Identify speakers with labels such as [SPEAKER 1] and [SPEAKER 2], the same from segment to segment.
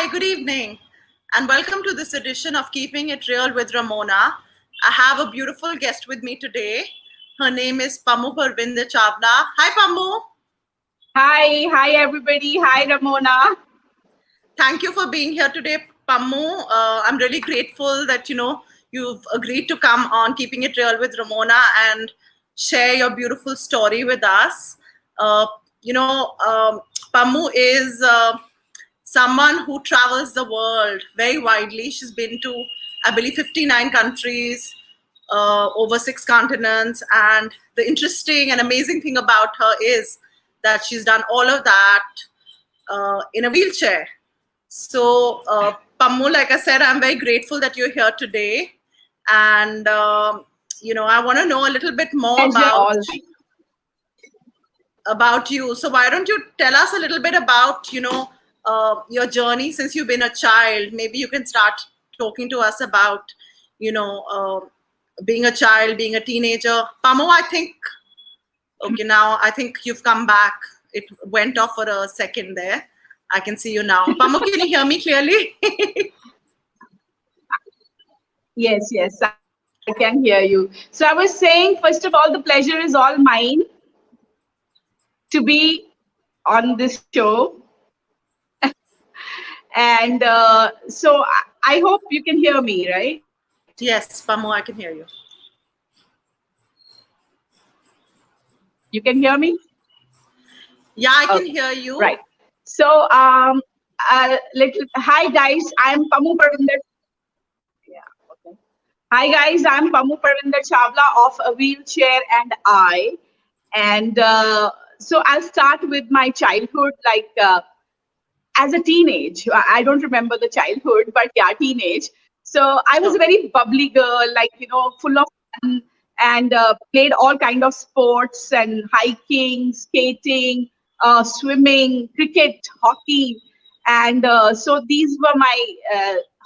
[SPEAKER 1] Hi, good evening, and welcome to this edition of Keeping It Real with Ramona. I have a beautiful guest with me today. Her name is Pammu Parvinder Chawla. Hi, Pammu.
[SPEAKER 2] Hi everybody. Hi Ramona.
[SPEAKER 1] Thank you for being here today, Pammu. I'm really grateful that you've agreed to come on Keeping It Real with Ramona and share your beautiful story with us. Uh, you know, um, Pammu is someone who travels the world very widely. She's been to, I believe, 59 countries, over 6 continents. And the interesting and amazing thing about her is that she's done all of that in a wheelchair. So, Pammu, like I said, I'm very grateful that you're here today. And, I want to know a little bit more
[SPEAKER 2] Pleasure all.
[SPEAKER 1] about you. So why don't you tell us a little bit about, your journey since you've been a child? Maybe you can start talking to us about, you know, being a child, being a teenager. Pamo, okay, now I think you've come back. It went off for a second there. I can see you now. Pamo, can you hear me clearly?
[SPEAKER 2] Yes, I can hear you. So I was saying, first of all, the pleasure is all mine to be on this show. And I hope you can hear me, right?
[SPEAKER 1] Yes, Pamo, I can hear you.
[SPEAKER 2] You can hear me?
[SPEAKER 1] Yeah, I can hear you.
[SPEAKER 2] Right. So, hi guys, I'm Pammu Parvinder. Yeah, okay. Hi guys, I'm Pammu Parvinder Chawla of A Wheelchair and I. And so I'll start with my childhood, as a teenage. I don't remember the childhood, but yeah, teenage. So I was a very bubbly girl, full of fun, and played all kind of sports and hiking, skating, swimming, cricket, hockey, and so these were my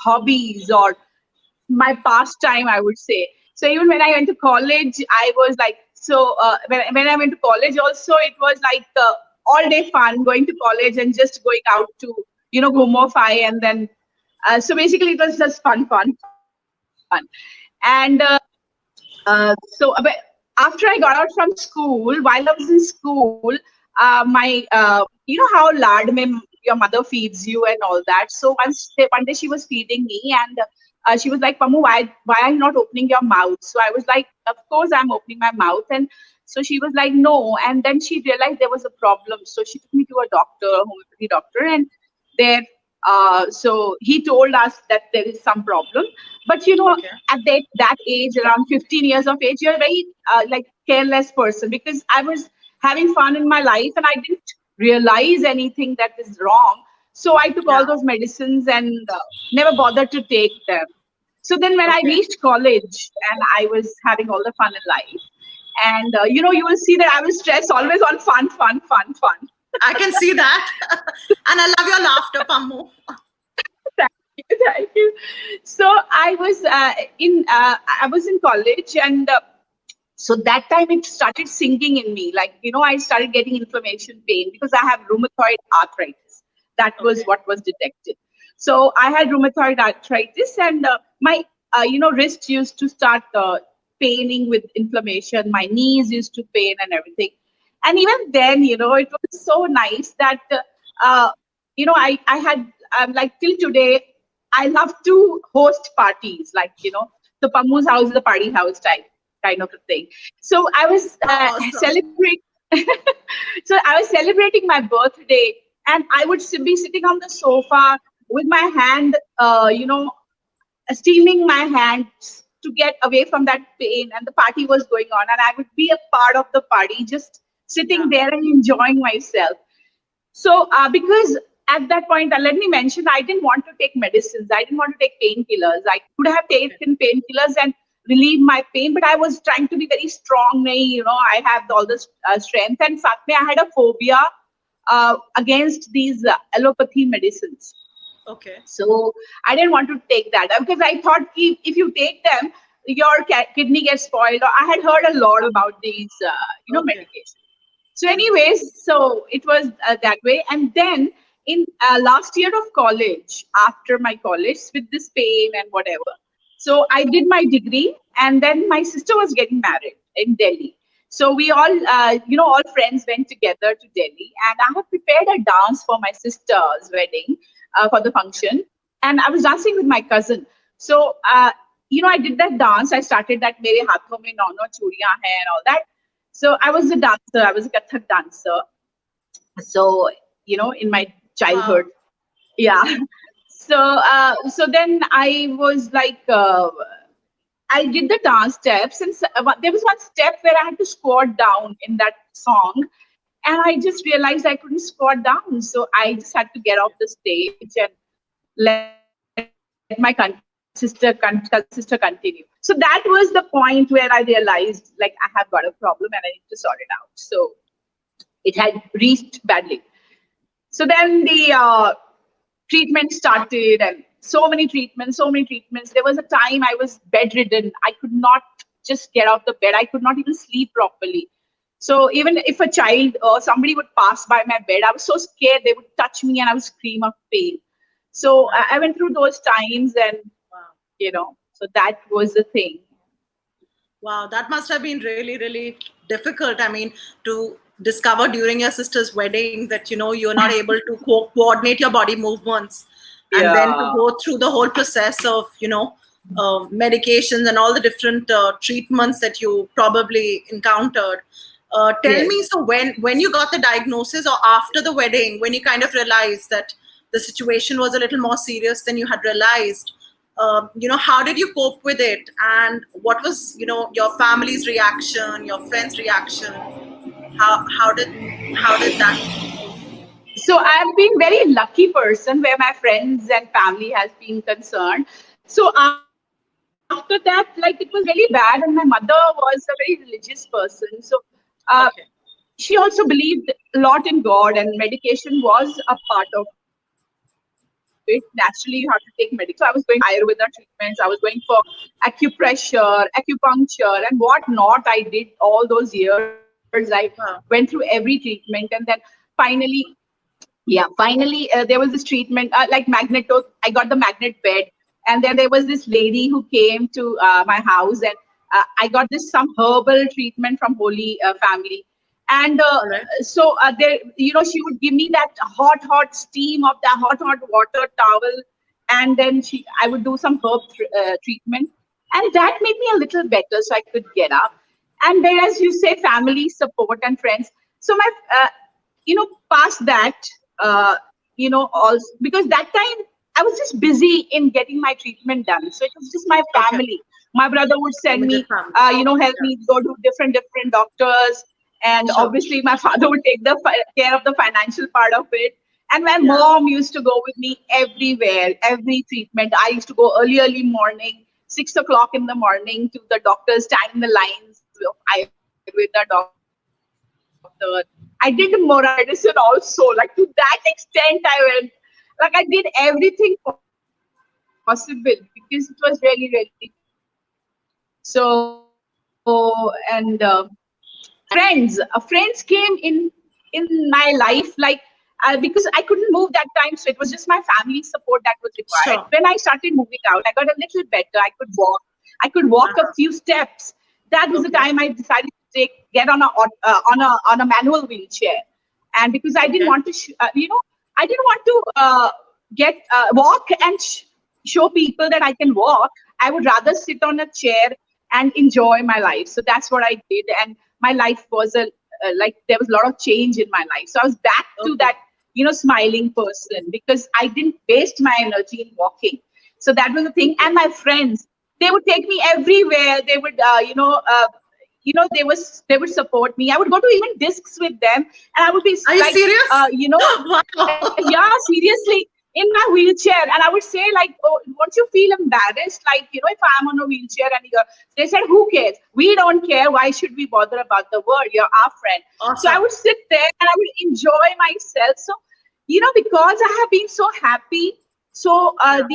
[SPEAKER 2] hobbies or my pastime, I would say. So even when I went to college, I was like, when I went to college also, it was like all day fun going to college and just going out to, Gomofy. And then, so basically it was just fun. And but after I got out from school, while I was in school, you know how lard mein your mother feeds you and all that. So one day she was feeding me, and she was like, Pammu, why are you not opening your mouth? So I was like, of course I'm opening my mouth. And so she was like, no. And then she realized there was a problem. So she took me to a doctor, a homeopathy doctor, and there, so he told us that there is some problem. But at that age, around 15 years of age, you're a very careless person, because I was having fun in my life and I didn't realize anything that is wrong. So I took all those medicines and never bothered to take them. So then when I reached college and I was having all the fun in life, and you will see that I was stressed always on fun.
[SPEAKER 1] I can see that. And I love your laughter, Pammu.
[SPEAKER 2] Thank you. So I was in college, and so that time it started sinking in me. I started getting inflammation pain because I have rheumatoid arthritis. That was what was detected. So I had rheumatoid arthritis, and my wrist used to start paining with inflammation. My knees used to pain and everything. And even then, it was so nice that I had till today, I love to host parties, the Pammu's house is the party house type kind of a thing. So I was celebrating. So I was celebrating my birthday, and I would be sitting on the sofa with my hand, steaming my hands to get away from that pain. And the party was going on, and I would be a part of the party, just sitting there and enjoying myself. So, because at that point, let me mention, I didn't want to take medicines. I didn't want to take painkillers. I could have taken painkillers and relieve my pain, but I was trying to be very strong. I have all this strength. And fact, I had a phobia against these allopathy medicines.
[SPEAKER 1] Okay.
[SPEAKER 2] So I didn't want to take that, because I thought if you take them, your kidney gets spoiled. I had heard a lot about these, medications. So anyways, so it was that way. And then in last year of college, after my college, with this pain and whatever. So I did my degree, and then my sister was getting married in Delhi. So we all, all friends went together to Delhi, and I have prepared a dance for my sister's wedding for the function, and I was dancing with my cousin. So, I did that dance. I started that "Mere haathon mein no churiyan hai" and all that. So I was a dancer. I was a Kathak dancer. So, in my
[SPEAKER 1] Wow.
[SPEAKER 2] childhood, yeah. So then I was like, I did the dance steps, and there was one step where I had to squat down in that song, and I just realized I couldn't squat down, so I just had to get off the stage and let my sister continue. So that was the point where I realized, like, I have got a problem and I need to sort it out. So it had reached badly. So then the treatment started, and so many treatments. There was a time I was bedridden. I could not just get out the bed. I could not even sleep properly. So even if a child or somebody would pass by my bed, I was so scared they would touch me and I would scream of pain. So I went through those times, and
[SPEAKER 1] Wow.
[SPEAKER 2] so that was the thing.
[SPEAKER 1] Wow, that must have been really, really difficult. I mean, to discover during your sister's wedding that you're not able to coordinate your body movements, and then to
[SPEAKER 2] Yeah.
[SPEAKER 1] go through the whole process of medications and all the different treatments that you probably encountered. Tell
[SPEAKER 2] Yes.
[SPEAKER 1] me, so when you got the diagnosis, or after the wedding, when you kind of realized that the situation was a little more serious than you had realized, how did you cope with it, and what was your family's reaction, your friends' reaction? How did that move?
[SPEAKER 2] So I've been very lucky person where my friends and family has been concerned. So after that, like, it was really bad, and my mother was a very religious person. So uh,
[SPEAKER 1] Okay.
[SPEAKER 2] she also believed a lot in God, and medication was a part of it. Naturally, you have to take medication. So I was going for Ayurveda treatments. I was going for acupressure, acupuncture, and what not. I did all those years. I went through every
[SPEAKER 1] Wow.
[SPEAKER 2] treatment, and then finally, there was this treatment, like magneto. I got the magnet bed, and then there was this lady who came to my house, and I got this some herbal treatment from Holy Family. And
[SPEAKER 1] All right.
[SPEAKER 2] there, she would give me that hot steam of the hot water towel, and then I would do some treatment, and that made me a little better, so I could get up. And whereas you say family support and friends, so my past that, also because that time I was just busy in getting my treatment done. So it was just my
[SPEAKER 1] Okay.
[SPEAKER 2] family. My brother would send
[SPEAKER 1] Immediate
[SPEAKER 2] me,
[SPEAKER 1] family.
[SPEAKER 2] help
[SPEAKER 1] Yeah.
[SPEAKER 2] me go to different doctors. And
[SPEAKER 1] Sure.
[SPEAKER 2] obviously, my father would take the care of the financial part of it. And my
[SPEAKER 1] Yeah.
[SPEAKER 2] mom used to go with me everywhere, every treatment. I used to go early morning, 6 o'clock in the morning, to the doctors, stand in the lines of Ayurveda doctor. I did moral medicine also. Like, to that extent, I went. Like, I did everything possible because it was really, really painful. So, and friends came in my life, like, because I couldn't move that time, so it was just my family support that was required.
[SPEAKER 1] Sure.
[SPEAKER 2] When I started moving out, I got a little better. I could walk. I could walk a
[SPEAKER 1] Uh-huh.
[SPEAKER 2] few steps. That was the
[SPEAKER 1] Okay.
[SPEAKER 2] time I decided to get on a manual wheelchair. And because I didn't
[SPEAKER 1] Okay.
[SPEAKER 2] want to, I didn't want to get walk and show people that I can walk. I would rather sit on a chair and enjoy my life. So that's what I did, and my life was like, there was a lot of change in my life. So I was back to
[SPEAKER 1] Okay.
[SPEAKER 2] that, smiling person, because I didn't waste my energy in walking. So that was the thing.
[SPEAKER 1] Okay.
[SPEAKER 2] And my friends, they would take me everywhere. They would, they would support me. I would go to even discs with them, and I would be
[SPEAKER 1] Are you
[SPEAKER 2] like,
[SPEAKER 1] serious?
[SPEAKER 2] yeah,
[SPEAKER 1] Wow.
[SPEAKER 2] seriously, in my wheelchair. And I would say, like, oh, won't you feel embarrassed? Like, if I'm on a wheelchair and they said, who cares? We don't care. Why should we bother about the world? You're our friend. So I
[SPEAKER 1] Awesome.
[SPEAKER 2] would sit there and I would enjoy myself. So, because I have been so happy, so
[SPEAKER 1] Yeah.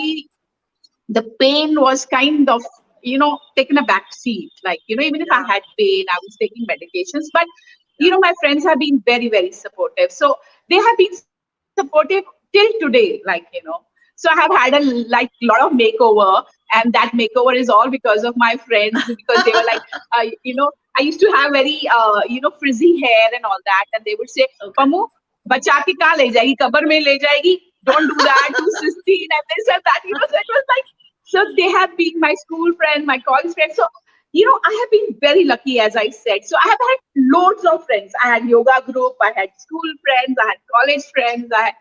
[SPEAKER 2] the pain was kind of, taken a back seat. Like, even if I
[SPEAKER 1] Yeah.
[SPEAKER 2] had pain, I was taking medications. But,
[SPEAKER 1] Yeah.
[SPEAKER 2] my friends have been very, very supportive. So they have been supportive for till today, like, so I have had a lot of makeover, and that makeover is all because of my friends, because they were like, I used to have very frizzy hair and all that, and they would say,
[SPEAKER 1] Okay.
[SPEAKER 2] Pammu, bacha ke kahan le jayegi, kabar mein le jayegi, don't do that, too 16, and this and that, so it was like, so they have been my school friend, my college friend. So, I have been very lucky, as I said. So I have had loads of friends. I had yoga group, I had school friends, I had college friends, I had,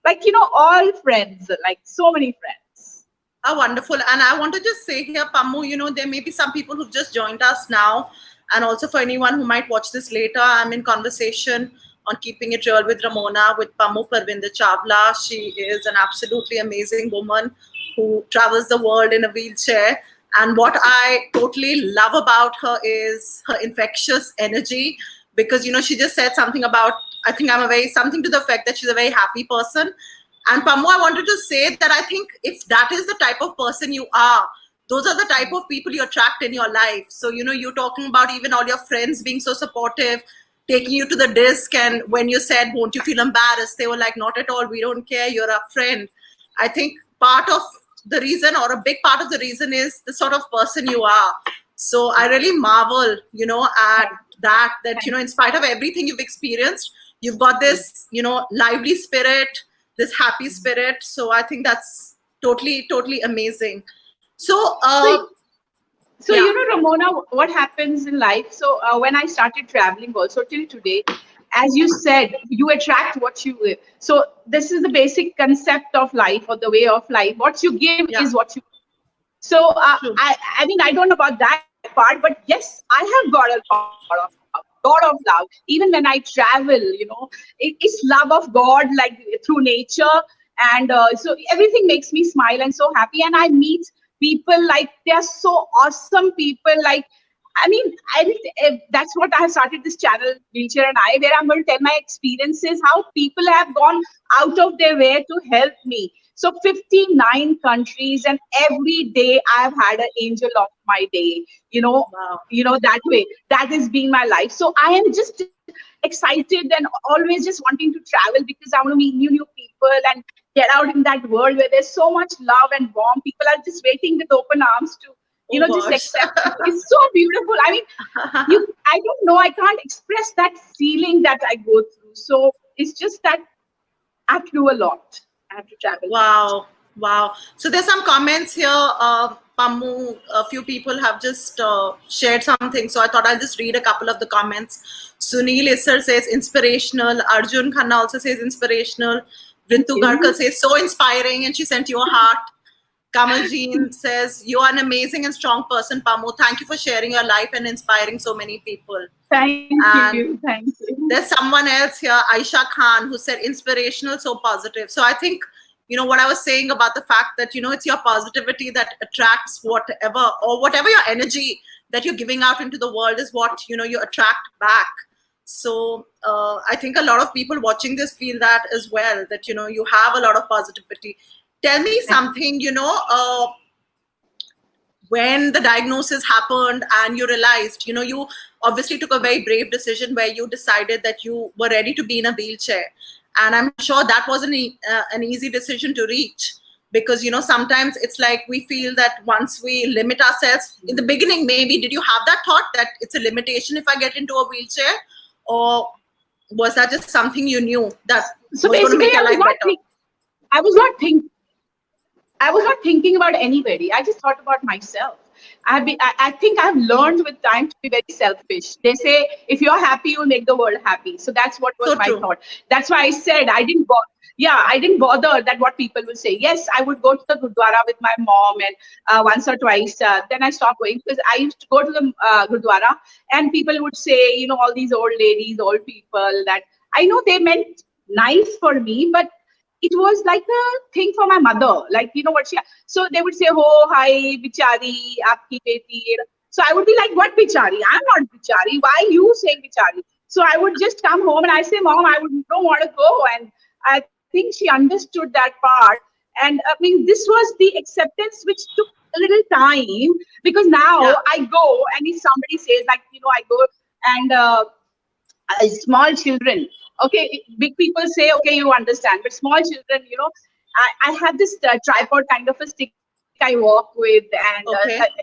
[SPEAKER 2] like, all friends, like so many friends.
[SPEAKER 1] Oh, wonderful. And I want to just say here, Pammu, there may be some people who've just joined us now. And also for anyone who might watch this later, I'm in conversation on Keeping It Real with Ramona, with Pammu Parvinder Chawla. She is an absolutely amazing woman who travels the world in a wheelchair. And what I totally love about her is her infectious energy, because, she just said something about, I think something to the effect that she's a very happy person. And Pammu, I wanted to say that I think if that is the type of person you are, those are the type of people you attract in your life. So, you're talking about even all your friends being so supportive, taking you to the disc. And when you said, won't you feel embarrassed? They were like, not at all. We don't care. You're our friend. I think part of the reason, or a big part of the reason, is the sort of person you are. So I really marvel, at that, in spite of everything you've experienced, you've got this, lively spirit, this happy spirit. So I think that's totally, totally amazing. So,
[SPEAKER 2] So,
[SPEAKER 1] yeah.
[SPEAKER 2] Ramona, what happens in life? So, when I started traveling also till today, as you said, you attract what you give. So, this is the basic concept of life, or the way of life. What you give
[SPEAKER 1] Yeah.
[SPEAKER 2] is what you. So,
[SPEAKER 1] True.
[SPEAKER 2] I mean, I don't know about that part, but yes, I have got a lot of love. Even when I travel, it's love of God, like through nature, and so everything makes me smile and so happy. And I meet people, like, they are so awesome people. Like, I mean, that's what I have started this channel, Wheelchair and I, where I'm going to tell my experiences, how people have gone out of their way to help me. So 59 countries, and every day I've had an angel of my day,
[SPEAKER 1] Wow.
[SPEAKER 2] that way. That has been my life. So I am just excited and always just wanting to travel, because I want to meet new people and get out in that world where there's so much love and warm. People are just waiting with open arms to,
[SPEAKER 1] Oh
[SPEAKER 2] just
[SPEAKER 1] gosh.
[SPEAKER 2] accept you. It's so beautiful. I mean, I don't know, I can't express that feeling that I go through. So it's just that I have to do a lot. I have to travel.
[SPEAKER 1] Wow. Wow. So there's some comments here. Pammu, a few people have just shared something. So I thought I'll just read a couple of the comments. Sunil Isser says inspirational. Arjun Khanna also says inspirational. Rintu Garkal says so inspiring, and she sent you a heart. Kamal Jean says, you are an amazing and strong person, Pammu. Thank you for sharing your life and inspiring so many people.
[SPEAKER 2] Thank
[SPEAKER 1] And
[SPEAKER 2] you. Thank you.
[SPEAKER 1] there's someone else here, Aisha Khan, who said inspirational, so positive. So I think, what I was saying about the fact that, it's your positivity that attracts whatever your energy that you're giving out into the world is what, you attract back. So I think a lot of people watching this feel that as well, that, you have a lot of positivity. Tell me something, when the diagnosis happened and you realized, you obviously took a very brave decision where you decided that you were ready to be in a wheelchair. And I'm sure that wasn't an easy decision to reach, because, sometimes it's like we feel that once we limit ourselves in the beginning, maybe did you have that thought that it's a limitation if I get into a wheelchair? Or was that just something you knew that
[SPEAKER 2] So
[SPEAKER 1] was going to
[SPEAKER 2] basically,
[SPEAKER 1] make your life better?
[SPEAKER 2] I was not thinking. I was not thinking about anybody. I just thought about myself. I think I've learned with time to be very selfish. They say, if you're happy, you'll make the world happy. So that's what was
[SPEAKER 1] So
[SPEAKER 2] my
[SPEAKER 1] true.
[SPEAKER 2] thought. That's why I said I didn't bother. Yeah, I didn't bother that what people will say. Yes, I would go to the Gurdwara with my mom, and once or twice. Then I stopped going, because I used to go to the Gurdwara, and people would say, all these old ladies, old people, that I know they meant nice for me, but it was like a thing for my mother. Like, what so they would say, oh, hi, bichari, aapki beti. So I would be like, what bichari? I'm not bichari. Why are you saying bichari? So I would just come home and I say, Mom, don't want to go. And I think she understood that part. And I mean, this was the acceptance which took a little time, because now
[SPEAKER 1] Yeah.
[SPEAKER 2] I go, and if somebody says, like, I go and Small children, okay, big people say okay you understand, but small children, I have this tripod kind of a stick I walk with, and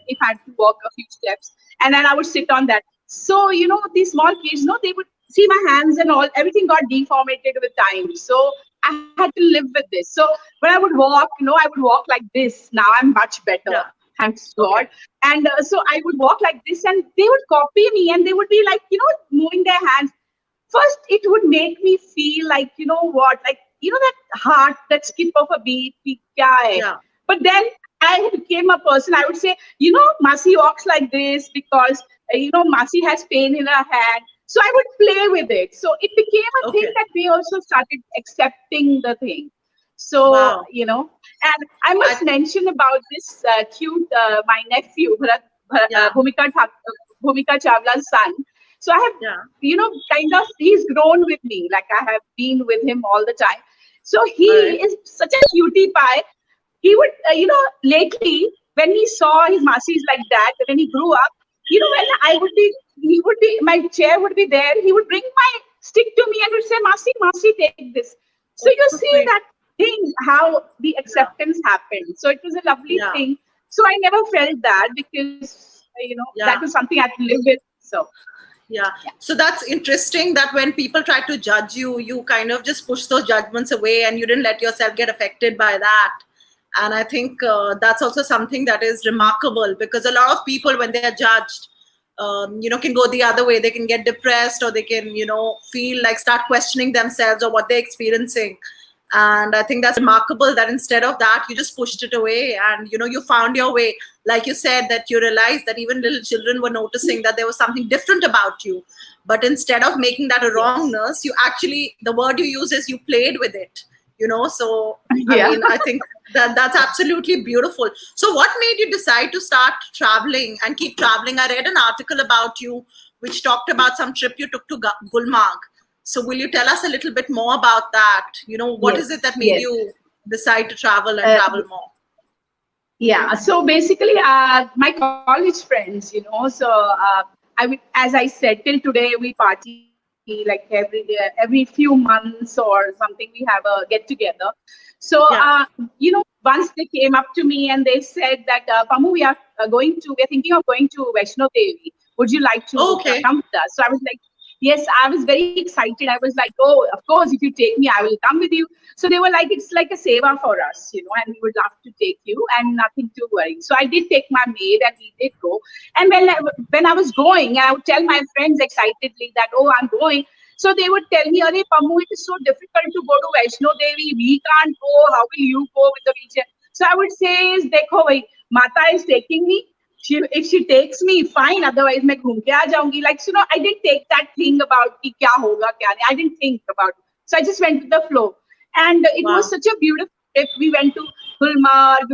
[SPEAKER 2] if I had to walk a few steps, and then I would sit on that. So these small kids, they would see my hands and all, everything got deformated with time. So I had to live with this. So when I would walk, I would walk like this. Now I'm much better,
[SPEAKER 1] Yeah.
[SPEAKER 2] thanks
[SPEAKER 1] Okay.
[SPEAKER 2] God. And so I would walk like this, and they would copy me, and they would be like, moving their hands. First, it would make me feel like, what, like, that heart, that skip of a beat, ki kya hai?
[SPEAKER 1] Yeah.
[SPEAKER 2] But then I became a person, I would say, Masi walks like this because, Masi has pain in her hand. So I would play with it. So it became a thing
[SPEAKER 1] Okay.
[SPEAKER 2] that we also started accepting the thing. So,
[SPEAKER 1] Wow.
[SPEAKER 2] and I must
[SPEAKER 1] I
[SPEAKER 2] mention about this cute, my nephew,
[SPEAKER 1] Yeah.
[SPEAKER 2] Bhumika Chawla's son. So I have,
[SPEAKER 1] Yeah.
[SPEAKER 2] kind of, he's grown with me. Like I have been with him all the time. So he
[SPEAKER 1] All right.
[SPEAKER 2] is such a cutie pie. He would, lately, when he saw his Masis like that, when he grew up, when he would be, my chair would be there, he would bring my stick to me and would say, Masi, take this. So
[SPEAKER 1] Oh,
[SPEAKER 2] you
[SPEAKER 1] so
[SPEAKER 2] see
[SPEAKER 1] sweet.
[SPEAKER 2] that thing, how the
[SPEAKER 1] Yeah.
[SPEAKER 2] acceptance happened. So it was a lovely
[SPEAKER 1] Yeah.
[SPEAKER 2] thing. So I never felt that because, that
[SPEAKER 1] Yeah.
[SPEAKER 2] was something I had to live with. So,
[SPEAKER 1] Yeah.
[SPEAKER 2] yeah.
[SPEAKER 1] So that's interesting that when people try to judge you, you kind of just push those judgments away and you didn't let yourself get affected by that. And I think that's also something that is remarkable because a lot of people, when they are judged, can go the other way. They can get depressed or they can, feel like start questioning themselves or what they're experiencing. And I think that's remarkable that instead of that, you just pushed it away and, you found your way. Like you said, that you realized that even little children were noticing that there was something different about you. But instead of making that a
[SPEAKER 2] Yes.
[SPEAKER 1] wrongness, you actually, the word you use is you played with it, So, I
[SPEAKER 2] Yeah.
[SPEAKER 1] mean, I think that's absolutely beautiful. So, what made you decide to start traveling and keep traveling? I read an article about you which talked about some trip you took to Gulmarg. So, will you tell us a little bit more about that? What is it
[SPEAKER 2] Yes.
[SPEAKER 1] that made
[SPEAKER 2] Yes.
[SPEAKER 1] you decide to travel and
[SPEAKER 2] Uh,
[SPEAKER 1] travel more?
[SPEAKER 2] Yeah, so basically, my college friends, so as I said, till today we party like every few months or something. We have a get together. So,
[SPEAKER 1] Yeah.
[SPEAKER 2] once they came up to me and they said that, Pammu, we're thinking of going to Vaishno Devi. Would you like to
[SPEAKER 1] Okay.
[SPEAKER 2] come with us? So I was like, yes, I was very excited. I was like, oh, of course, if you take me, I will come with you. So they were like, it's like a seva for us, and we would love to take you and nothing to worry. So I did take my maid and we did go. And when I was going, I would tell my friends excitedly that, oh, I'm going. So they would tell me, Arey, Pammu, it is so difficult to go to Vaishno Devi. We can't go. How will you go with the wheelchair? So I would say, Dekho, bhai, Mata is taking me. If she takes me, fine. Otherwise, मैं घूम के आ जाऊंगी. Like, I didn't take that thing about कि क्या होगा क्या नहीं. I didn't think about it. So I just went with the flow. And it was
[SPEAKER 1] Wow.
[SPEAKER 2] such a beautiful trip. We went to Gulmarg,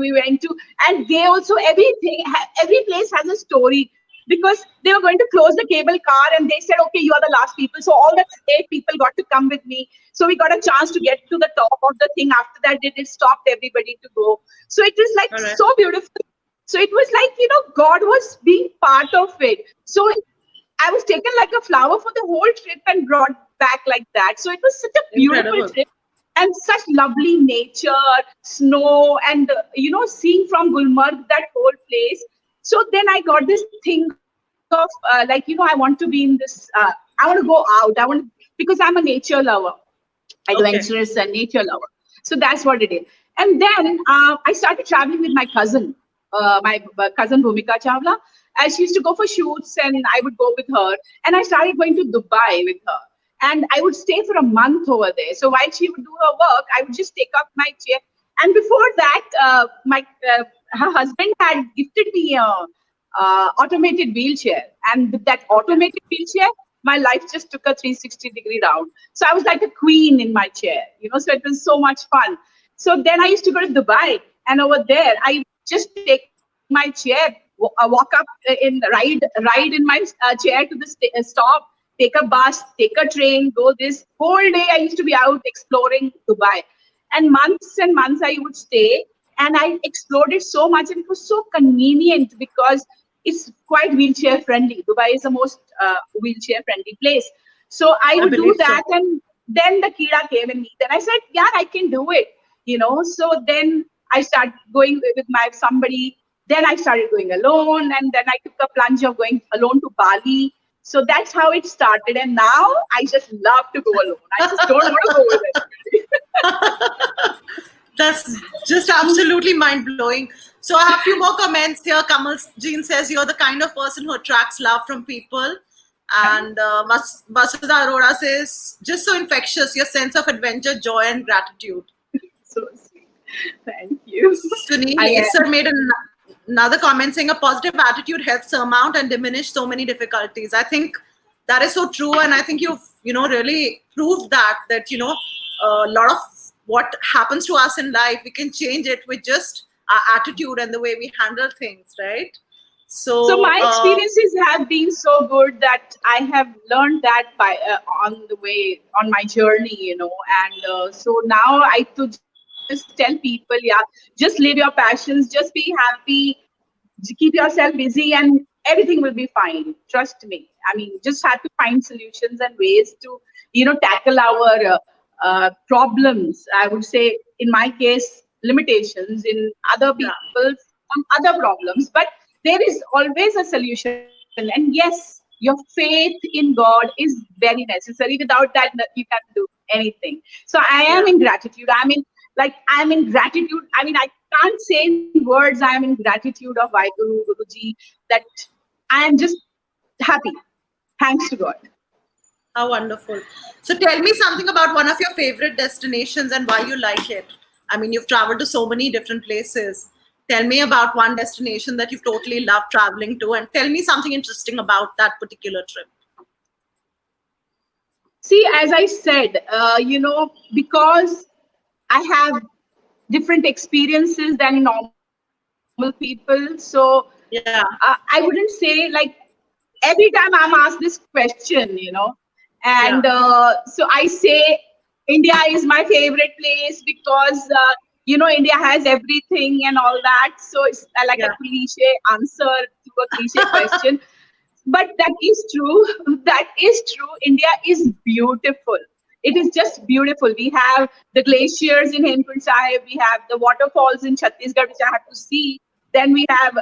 [SPEAKER 2] and they also, every place has a story because they were going to close the cable car and they said, okay, you are the last people. So all the 8 people got to come with me. So we got a chance to get to the top of the thing. After that, they stopped everybody to go. So it was like
[SPEAKER 1] All right.
[SPEAKER 2] so beautiful. So it was like, God was being part of it. So I was taken like a flower for the whole trip and brought back like that. So it was such a beautiful
[SPEAKER 1] Incredible.
[SPEAKER 2] trip and such lovely nature, snow, and seeing from Gulmarg that whole place. So then I got this thing of I want to be in this. I want to go out. Because I'm a nature lover,
[SPEAKER 1] Okay.
[SPEAKER 2] adventurous and nature lover. So that's what it is. And then I started traveling with my cousin, my cousin Bhumika Chawla. She used to go for shoots, and I would go with her. And I started going to Dubai with her. And I would stay for a month over there. So while she would do her work, I would just take up my chair. And before that, her husband had gifted me a automated wheelchair. And with that
[SPEAKER 1] Okay.
[SPEAKER 2] automated wheelchair, my life just took a 360-degree round. So I was like a queen in my chair, so it was so much fun. So then I used to go to Dubai, and over there, I just take my chair, walk up ride in my chair to the stop, take a bus, take a train, go this whole day. I used to be out exploring Dubai, and months I would stay, and I explored it so much, and it was so convenient because it's quite wheelchair friendly. Dubai is the most wheelchair friendly place. So I would do
[SPEAKER 1] believe so.
[SPEAKER 2] that, and then the Kira came in me. Then I said, yeah, I can do it, So then I started going with my somebody. Then I started going alone, and then I took a plunge of going alone to Bali. So that's how it started. And now I just love to go alone. I just don't want to go with it.
[SPEAKER 1] That's just absolutely mind blowing. So I have a few more comments here. Kamal Jean says you're the kind of person who attracts love from people. And Vasudha Arora says, just so infectious, your sense of adventure, joy, and gratitude.
[SPEAKER 2] So sweet. Thank you.
[SPEAKER 1] Sunil Sir made another comment saying a positive attitude helps surmount and diminish so many difficulties. I think that is so true, and I think you've really proved that a lot of what happens to us in life, we can change it with just our attitude and the way we handle things, right?
[SPEAKER 2] So my experiences have been so good that I have learned that by on the way on my journey, and so now I to just tell people, yeah, just live your passions, just be happy, keep yourself busy, and everything will be fine. Trust me. I mean, just have to find solutions and ways to tackle our problems. I would say, in my case, limitations. In other people, some other problems, but there is always a solution. And yes, your faith in God is very necessary. Without that, you can't do anything. So I am in gratitude. I'm in gratitude. I mean, I can't say in words. I am in gratitude of Vaheguru, Guruji, that I am just happy. Thanks to God.
[SPEAKER 1] How wonderful. So tell me something about one of your favorite destinations and why you like it. I mean, you've traveled to so many different places. Tell me about one destination that you've totally loved traveling to, and tell me something interesting about that particular trip.
[SPEAKER 2] See, as I said, because I have different experiences than normal people, so I wouldn't say, like, every time I'm asked this question, and so I say India is my favorite place because India has everything and all that. So it's like a cliche answer to a cliche question. But that is true. That is true. India is beautiful. It is just beautiful. We have the glaciers in Hemkund Sahib. We have the waterfalls in Chhattisgarh, which I have to see. Then we have,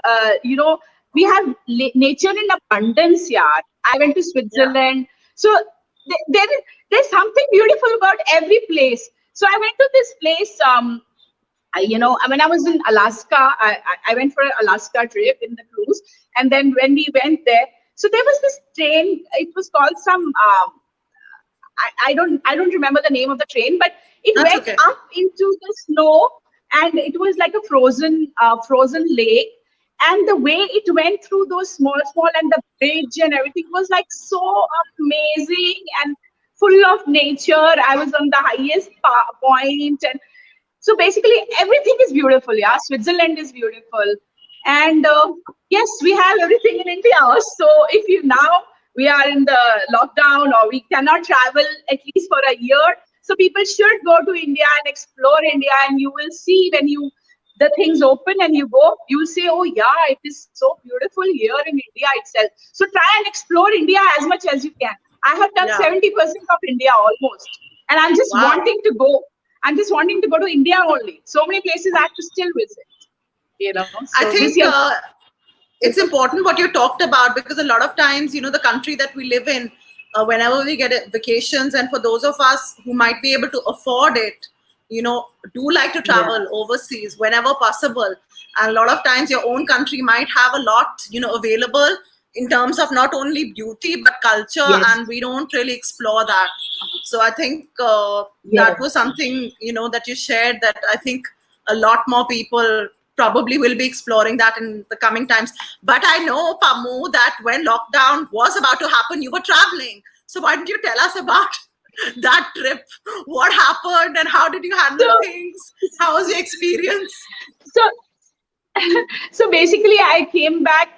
[SPEAKER 2] we have nature in abundance. Yeah, I went to Switzerland. So there's something beautiful about every place. So I went to this place. When I was in Alaska, I went for an Alaska trip in the cruise, and then when we went there, so there was this train. It was called some. I don't remember the name of the train, but it went up into the snow, and it was like a frozen lake. And the way it went through those small, and the bridge and everything was like so amazing and full of nature. I was on the highest point, and so basically everything is beautiful. Yeah, Switzerland is beautiful, and yes, we have everything in India. So if we are in the lockdown, or we cannot travel at least for a year, so people should go to India and explore India, and you will see when the things open and you go, you will say, oh yeah, it is so beautiful here in India itself. So try and explore India as much as you can. I have done 70% of India almost, and I'm just wanting to go. I'm just wanting to go to India only. So many places I have to still visit. So
[SPEAKER 1] I think it's important what you talked about, because a lot of times, the country that we live in, whenever we get vacations, and for those of us who might be able to afford it, do like to travel overseas whenever possible. And a lot of times your own country might have a lot, available in terms of not only beauty, but culture, and we don't really explore that. So I think that was something, that you shared, that I think a lot more people probably will be exploring that in the coming times. But I know, Pammu, that when lockdown was about to happen, you were traveling. So why don't you tell us about that trip? What happened and how did you handle things? How was your experience?
[SPEAKER 2] So basically, I came back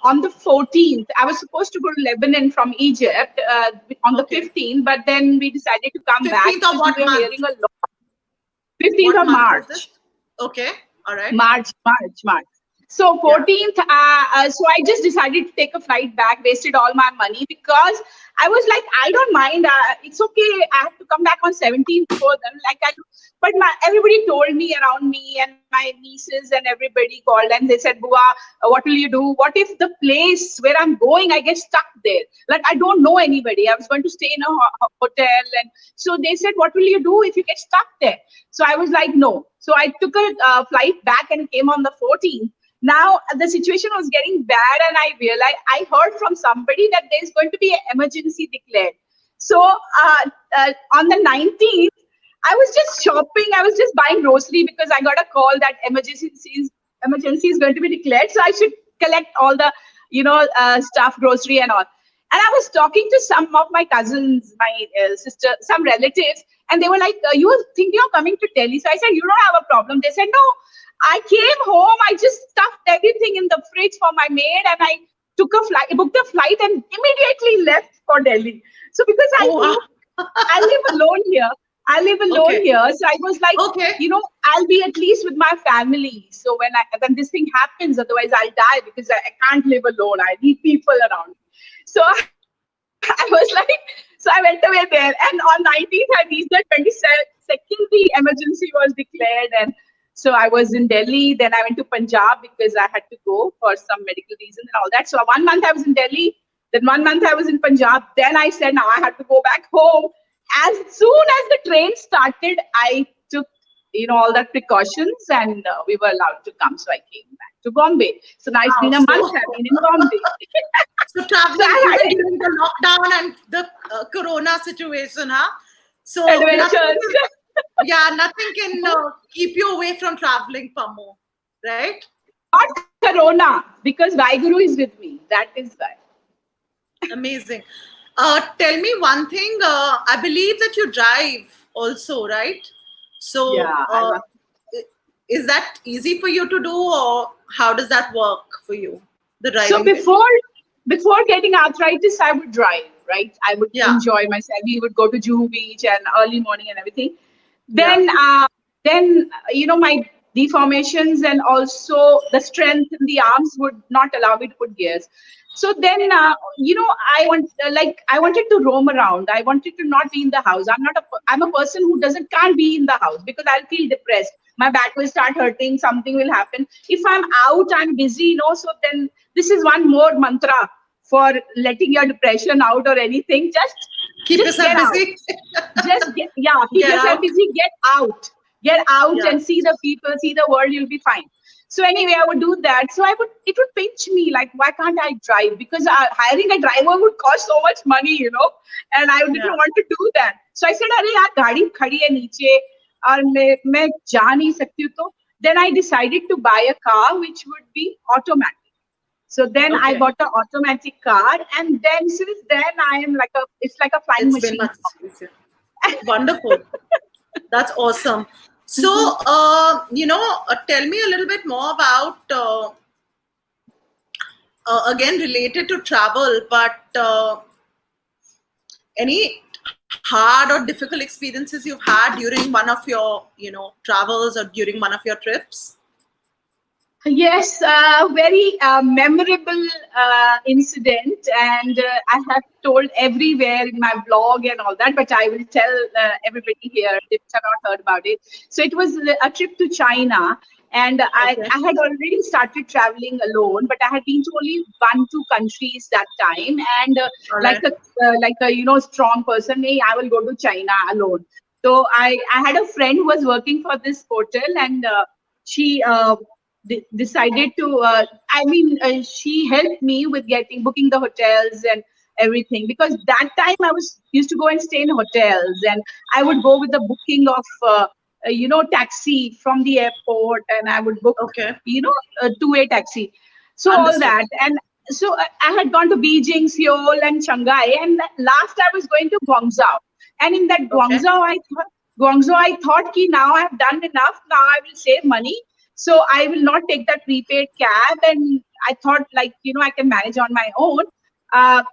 [SPEAKER 2] on the 14th. I was supposed to go to Lebanon from Egypt on the 15th, but then we decided to come
[SPEAKER 1] 15th
[SPEAKER 2] back.
[SPEAKER 1] 15th of what month?
[SPEAKER 2] 15th of March.
[SPEAKER 1] Okay, all right.
[SPEAKER 2] March. So
[SPEAKER 1] Yeah.
[SPEAKER 2] 14th, so I just decided to take a flight back, wasted all my money because I was like, I don't mind. It's okay. I have to come back on 17th for them. But everybody told me around me, and my nieces and everybody called and they said, Bua, what will you do? What if the place where I'm going, I get stuck there? Like, I don't know anybody. I was going to stay in a hotel. And so they said, what will you do if you get stuck there? So I was like, no. So I took a flight back and came on the 14th. Now the situation was getting bad, and I realized I heard from somebody that there's going to be an emergency declared. So on the 19th, I was just shopping. I was just buying grocery because I got a call that emergency is going to be declared. So I should collect all the stuff, grocery and all. And I was talking to some of my cousins, my sister, some relatives, and they were like, "You were thinking of coming to Delhi?" So I said, "You don't have a problem." They said, "No, I came home. I just stuffed everything in the fridge for my maid, and I booked a flight, and immediately left for Delhi." So because I
[SPEAKER 1] Oh, wow.
[SPEAKER 2] knew I live alone here. I live alone
[SPEAKER 1] Okay.
[SPEAKER 2] here. So I was like,
[SPEAKER 1] Okay.
[SPEAKER 2] I'll be at least with my family. So when this thing happens, otherwise I'll die because I can't live alone. I need people around. So I was like, so I went away there. And on 19th, I reached the 22nd, the emergency was declared. And so I was in Delhi. Then I went to Punjab because I had to go for some medical reason and all that. So 1 month I was in Delhi. Then 1 month I was in Punjab. Then I said, now I have to go back home. As soon as the train started, I took, all the precautions, and we were allowed to come. So I came back to Bombay. So now it's
[SPEAKER 1] Wow.
[SPEAKER 2] been a month I've been in Bombay.
[SPEAKER 1] So
[SPEAKER 2] So
[SPEAKER 1] traveling
[SPEAKER 2] I
[SPEAKER 1] even
[SPEAKER 2] had
[SPEAKER 1] during the lockdown and the Corona situation, huh? So
[SPEAKER 2] adventures.
[SPEAKER 1] nothing can keep you away from traveling, Pammu, right?
[SPEAKER 2] Not Corona, because Vaiguru is with me. That is why.
[SPEAKER 1] Amazing. Tell me one thing. I believe that you drive also, right?
[SPEAKER 2] Yeah,
[SPEAKER 1] So,
[SPEAKER 2] I love.
[SPEAKER 1] i- is that easy for you to do, or how does that work for you? The
[SPEAKER 2] So
[SPEAKER 1] driving bit.
[SPEAKER 2] before getting arthritis, I would drive, right? I would
[SPEAKER 1] Yeah,
[SPEAKER 2] enjoy myself. We would go to Juhu Beach and early morning and everything.
[SPEAKER 1] yeah.
[SPEAKER 2] Then my deformations and also the strength in the arms would not allow me to put gears. So then I wanted to roam around. I wanted to not be in the house. I'm a person who doesn't can't be in the house because I'll feel depressed. My back will start hurting. Something will happen. If I'm out, I'm busy. So then this is one more mantra for letting your depression out or anything.
[SPEAKER 1] Keep
[SPEAKER 2] Just
[SPEAKER 1] yourself
[SPEAKER 2] get out.
[SPEAKER 1] busy.
[SPEAKER 2] Keep
[SPEAKER 1] Get
[SPEAKER 2] yourself
[SPEAKER 1] out.
[SPEAKER 2] busy. Get out
[SPEAKER 1] Yeah.
[SPEAKER 2] and see the people, see the world. You'll be fine. So anyway, I would do that. So it would pinch me like, why can't I drive? Because hiring a driver would cost so much money. And I didn't
[SPEAKER 1] Yeah.
[SPEAKER 2] want to do that. So I said, अरे यार गाड़ी खड़ी है नीचे और मैं जा नहीं सकती हूँ तो. Then I decided to buy a car which would be automatic. So then I
[SPEAKER 1] Okay.
[SPEAKER 2] bought an automatic car, and then since then I am it's like a flying
[SPEAKER 1] It's been
[SPEAKER 2] machine.
[SPEAKER 1] much easier. Wonderful. That's awesome. So, tell me a little bit more about, again, related to travel, but any hard or difficult experiences you've had during one of your, travels or during one of your trips?
[SPEAKER 2] Yes, very memorable incident, and I have told everywhere in my blog and all that, but I will tell everybody here if they have not heard about it. So it was a trip to China, and
[SPEAKER 1] Okay.
[SPEAKER 2] I had already started traveling alone, but I had been to only 1-2 countries that time, and
[SPEAKER 1] All
[SPEAKER 2] like
[SPEAKER 1] right.
[SPEAKER 2] a strong person, hey, I will go to China alone. So I had a friend who was working for this hotel, and she decided to she helped me with booking the hotels and everything, because that time I was used to go and stay in hotels, and I would go with the booking of taxi from the airport, and I would book
[SPEAKER 1] Okay.
[SPEAKER 2] a two-way taxi. So all
[SPEAKER 1] Understood.
[SPEAKER 2] that, and so I had gone to Beijing, Seoul, and Shanghai, and last I was going to Guangzhou. And in that
[SPEAKER 1] Okay.
[SPEAKER 2] Guangzhou, I thought ki now I have done enough, now I will save money, so I will not take that prepaid cab. And I thought, I can manage on my own.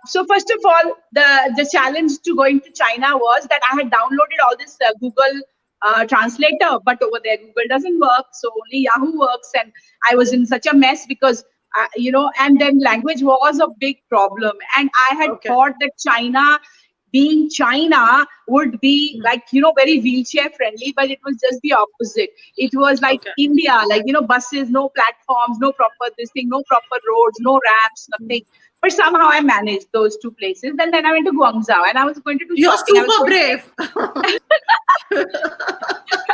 [SPEAKER 2] So first of all, the challenge to going to China was that I had downloaded all this Google translator, but over there Google doesn't work, so only Yahoo works. And I was in such a mess because and then language was a big problem. And I had
[SPEAKER 1] Okay.
[SPEAKER 2] thought that China, being China, would be like, very wheelchair friendly, but it was just the opposite. It was like
[SPEAKER 1] Okay.
[SPEAKER 2] India, like, buses, no platforms, no proper this thing, no proper roads, no ramps, nothing. But somehow I managed those two places. Then I went to Guangzao and I was going to do
[SPEAKER 1] You're
[SPEAKER 2] shopping.
[SPEAKER 1] super brave.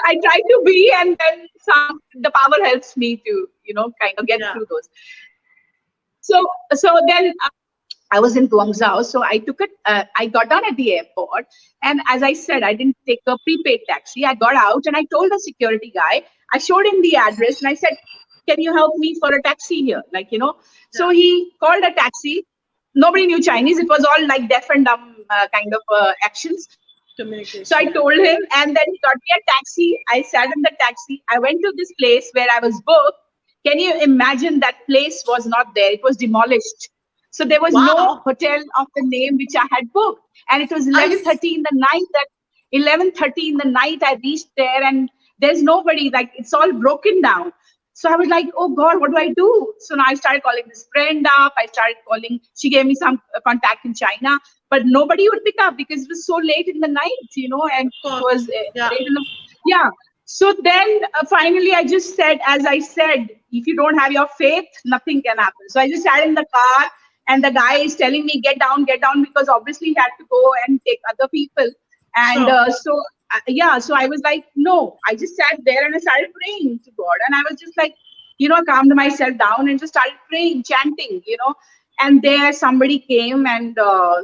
[SPEAKER 2] I try to be, and then the power helps me to, kind of get
[SPEAKER 1] Yeah.
[SPEAKER 2] through those. So then I was in Guangzhou, so I got down at the airport, and as I said, I didn't take a prepaid taxi. I got out and I told the security guy, I showed him the address and I said, can you help me for a taxi here? So he called a taxi. Nobody knew Chinese. It was all like deaf and dumb kind of actions.
[SPEAKER 1] Communication.
[SPEAKER 2] So I told him, and then he got me a taxi. I sat in the taxi. I went to this place where I was booked. Can you imagine, that place was not there? It was demolished. So there was no hotel of the name which I had booked. And it was 11:30 in the night. 11:30 in the night, I reached there, and there's nobody. Like, it's all broken down. So I was like, oh God, what do I do? So now I started calling this friend up. I started calling. She gave me some contact in China, but nobody would pick up because it was so late in the night, and it was late in the. So then finally I just said, as I said, if you don't have your faith, nothing can happen. So I just sat in the car, and the guy is telling me, get down, because obviously he had to go and take other people. And so I was like, no, I just sat there and I started praying to God. And I was just like, I calmed myself down and just started praying, chanting, and there somebody came, and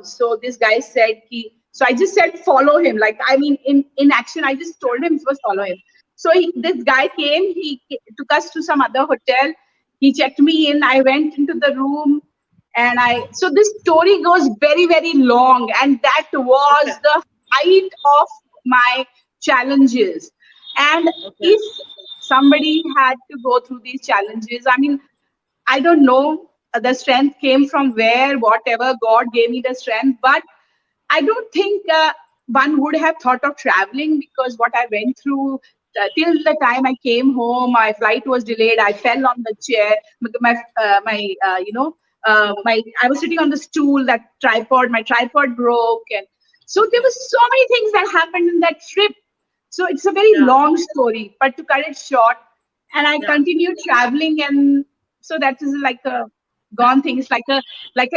[SPEAKER 2] so this guy said, so I just said, follow him. Like, I mean, in action, I just told him first, follow him. So this guy came, he took us to some other hotel. He checked me in. I went into the room, and so this story goes very, very long. And that was the height of my challenges. And if somebody had to go through these challenges, I mean, I don't know, the strength came from where, whatever, God gave me the strength. But I don't think one would have thought of traveling, because what I went through till the time I came home, my flight was delayed. I fell on the chair. I was sitting on the stool. My tripod broke, and so there was so many things that happened in that trip. So it's a very long story, but to cut it short, and I continued traveling, and so that is like a gone thing. It's like an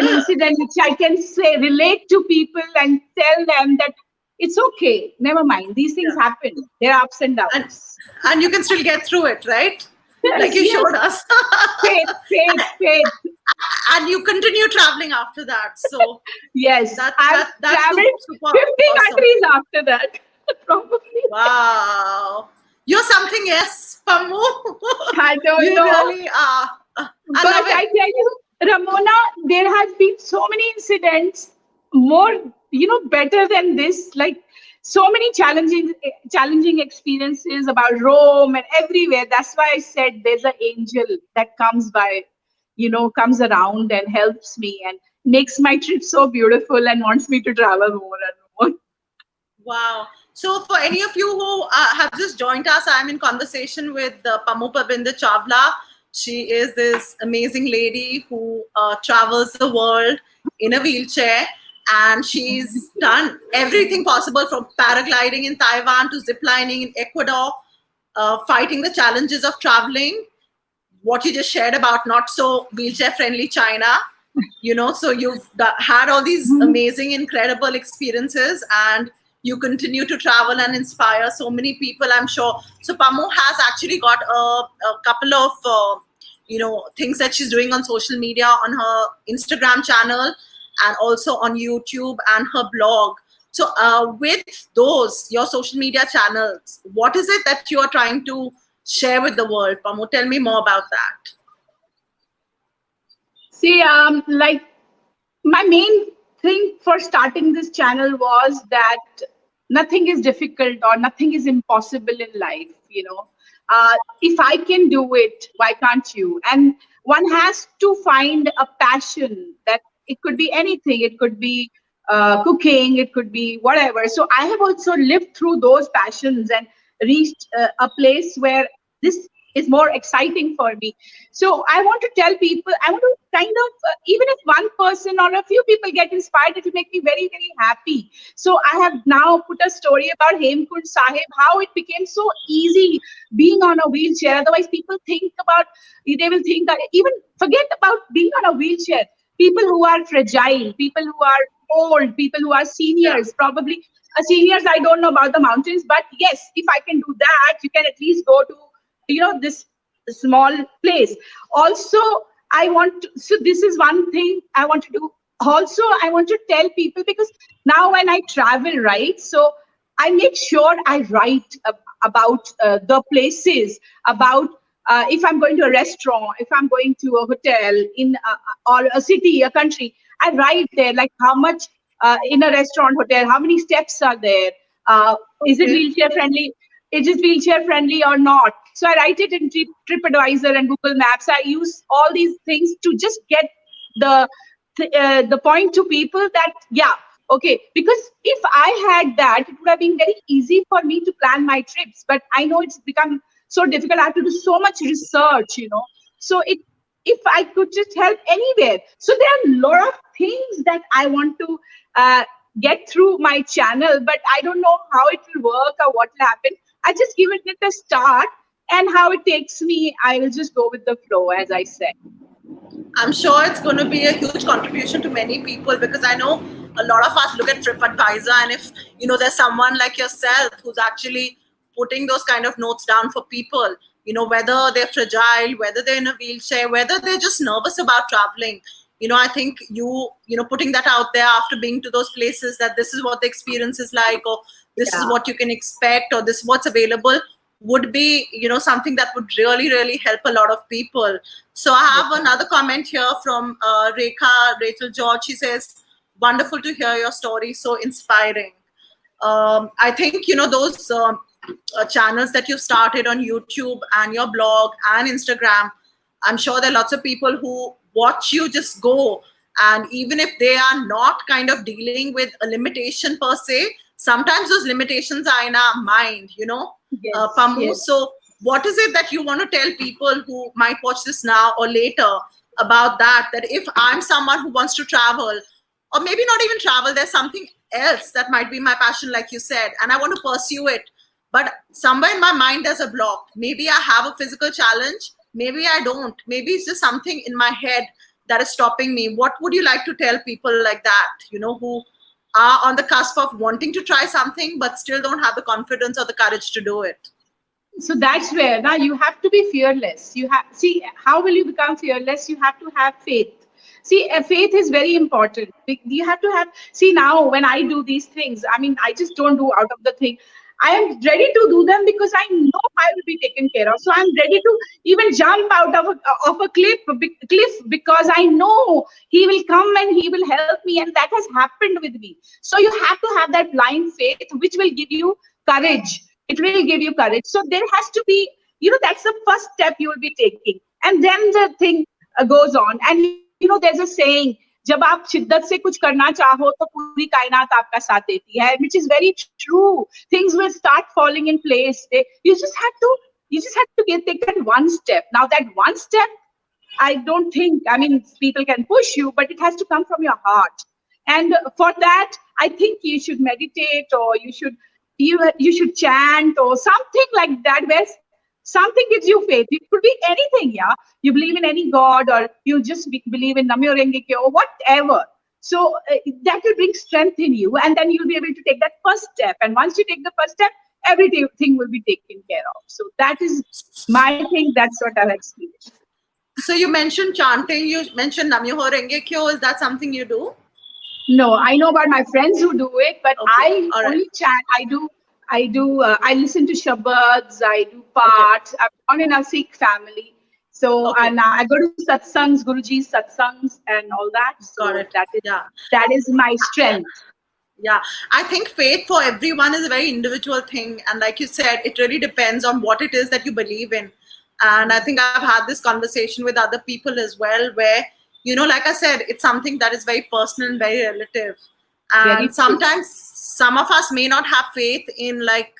[SPEAKER 2] incident which I can say, relate to people and tell them that it's okay, never mind, these things happen. There are ups and downs.
[SPEAKER 1] And you can still get through it, right? Like you showed us.
[SPEAKER 2] Faith.
[SPEAKER 1] And you continue traveling after that. So
[SPEAKER 2] yes, I've traveled 50
[SPEAKER 1] awesome.
[SPEAKER 2] countries after that. Probably.
[SPEAKER 1] Wow. You're something else, Pammu.
[SPEAKER 2] I don't
[SPEAKER 1] you
[SPEAKER 2] know.
[SPEAKER 1] Really are.
[SPEAKER 2] But I tell you, Ramona, there has been so many incidents, more, better than this. Like, so many challenging experiences about Rome and everywhere. That's why I said there's an angel that comes by, comes around and helps me and makes my trip so beautiful and wants me to travel more and more.
[SPEAKER 1] Wow. So for any of you who have just joined us, I'm in conversation with Pammu Parvinder Chawla. She is this amazing lady who travels the world in a wheelchair, and she's done everything possible, from paragliding in Taiwan to ziplining in Ecuador, fighting the challenges of traveling. What you just shared about not so wheelchair friendly China, so you've had all these amazing, incredible experiences, and you continue to travel and inspire so many people, I'm sure. So Pammu has actually got a couple of things that she's doing on social media, on her Instagram channel, and also on YouTube and her blog. So with those, your social media channels, what is it that you are trying to share with the world, Pammu? Tell me more about that.
[SPEAKER 2] See, like, my main thing for starting this channel was that nothing is difficult or nothing is impossible in life. If I can do it, why can't you? And one has to find a passion. That it could be anything. It could be cooking. It could be whatever. So I have also lived through those passions, and reached a place where this is more exciting for me. So I want to tell people, I want to kind of, even if one person or a few people get inspired, it will make me very, very happy. So I have now put a story about Hemkund Sahib, how it became so easy being on a wheelchair. Otherwise, people think about, they will think, even forget about being on a wheelchair. People who are fragile, people who are old, people who are
[SPEAKER 1] Yeah.
[SPEAKER 2] seniors, probably seniors, I don't know about the mountains, but yes, if I can do that, you can at least go to, this small place. Also, I want to, so this is one thing I want to do. Also, I want to tell people, because now when I travel, right, so I make sure I write about the places, about if I'm going to a restaurant, if I'm going to a hotel in or a city, a country, I write there like how much in a restaurant, hotel, how many steps are there? Is it
[SPEAKER 1] Okay.
[SPEAKER 2] wheelchair friendly? Is it wheelchair friendly or not? So I write it in TripAdvisor and Google Maps. I use all these things to just get the the point to people that, yeah, okay, because if I had that, it would have been very easy for me to plan my trips. But I know it's become so difficult. I have to do so much research, So if I could just help anywhere. So there are a lot of things that I want to uh, get through my channel, but I don't know how it will work or what will happen. I just give it a start, and how it takes me, I will just go with the flow, as I said.
[SPEAKER 1] I'm sure it's going to be a huge contribution to many people, because I know a lot of us look at TripAdvisor, and if there's someone like yourself who's actually putting those kind of notes down for people, whether they're fragile, whether they're in a wheelchair, whether they're just nervous about traveling. I think putting that out there after being to those places, that this is what the experience is like, or this is
[SPEAKER 2] Yeah,
[SPEAKER 1] what you can expect, or this is what's available, would be something that would really really help a lot of people. So I have
[SPEAKER 2] yeah.
[SPEAKER 1] another comment here from Rachel George. She says, wonderful to hear your story, so inspiring. I think those channels that you've started on YouTube and your blog and Instagram, I'm sure there are lots of people who watch you just go, and even if they are not kind of dealing with a limitation per se, sometimes those limitations are in our mind,
[SPEAKER 2] Yes,
[SPEAKER 1] Pammu.
[SPEAKER 2] yes.
[SPEAKER 1] So what is it that you want to tell people who might watch this now or later about that if I'm someone who wants to travel, or maybe not even travel, there's something else that might be my passion, like you said, and I want to pursue it, but somewhere in my mind there's a block. Maybe I have a physical challenge, maybe I don't, maybe it's just something in my head that is stopping me. What would you like to tell people like that, who are on the cusp of wanting to try something but still don't have the confidence or the courage to do it?
[SPEAKER 2] So that's where now you have to be fearless. You have, see, how will you become fearless? You have to have faith. See, faith is very important. You have to have, see, now when I do these things, I mean, I just don't do out of the thing. I am ready to do them because I know I will be taken care of. So I'm ready to even jump out of a cliff, because I know he will come and he will help me, and that has happened with me. So you have to have that blind faith, which will give you courage. It will give you courage. So there has to be, that's the first step you will be taking, and then the thing goes on. And there's a saying, जब आप शिद्दत से कुछ करना चाहो तो पूरी कायनात आपका साथ देती है, which is very true. Things will start falling in place. You just have to take that one step. Now that one step, I don't think, I mean, people can push you, but it has to come from your heart. And for that, I think you should meditate, or you should chant or something like that, where something gives you faith. It could be anything, yeah. You believe in any god, or you just believe in Namyo Rengekyo or whatever. So that will bring strength in you, and then you'll be able to take that first step. And once you take the first step, everything will be taken care of. So that is my thing. That's what I've experienced.
[SPEAKER 1] So you mentioned chanting, you mentioned Namyoho Renge Kyo. Is that something you do?
[SPEAKER 2] No, I know about my friends who do it, but
[SPEAKER 1] Okay,
[SPEAKER 2] I
[SPEAKER 1] all right.
[SPEAKER 2] only chant. I listen to shabads. I do
[SPEAKER 1] Okay,
[SPEAKER 2] parts. I'm born in a Sikh family, so
[SPEAKER 1] okay,
[SPEAKER 2] and I go to satsangs, Guruji's satsangs, and all that.
[SPEAKER 1] got
[SPEAKER 2] So
[SPEAKER 1] it.
[SPEAKER 2] that is
[SPEAKER 1] Yeah.
[SPEAKER 2] that is my strength.
[SPEAKER 1] Yeah, I think faith for everyone is a very individual thing. And like you said, it really depends on what it is that you believe in. And I think I've had this conversation with other people as well, where, like I said, it's something that is very personal and very relative.
[SPEAKER 2] Very
[SPEAKER 1] And
[SPEAKER 2] true.
[SPEAKER 1] sometimes some of us may not have faith in, like,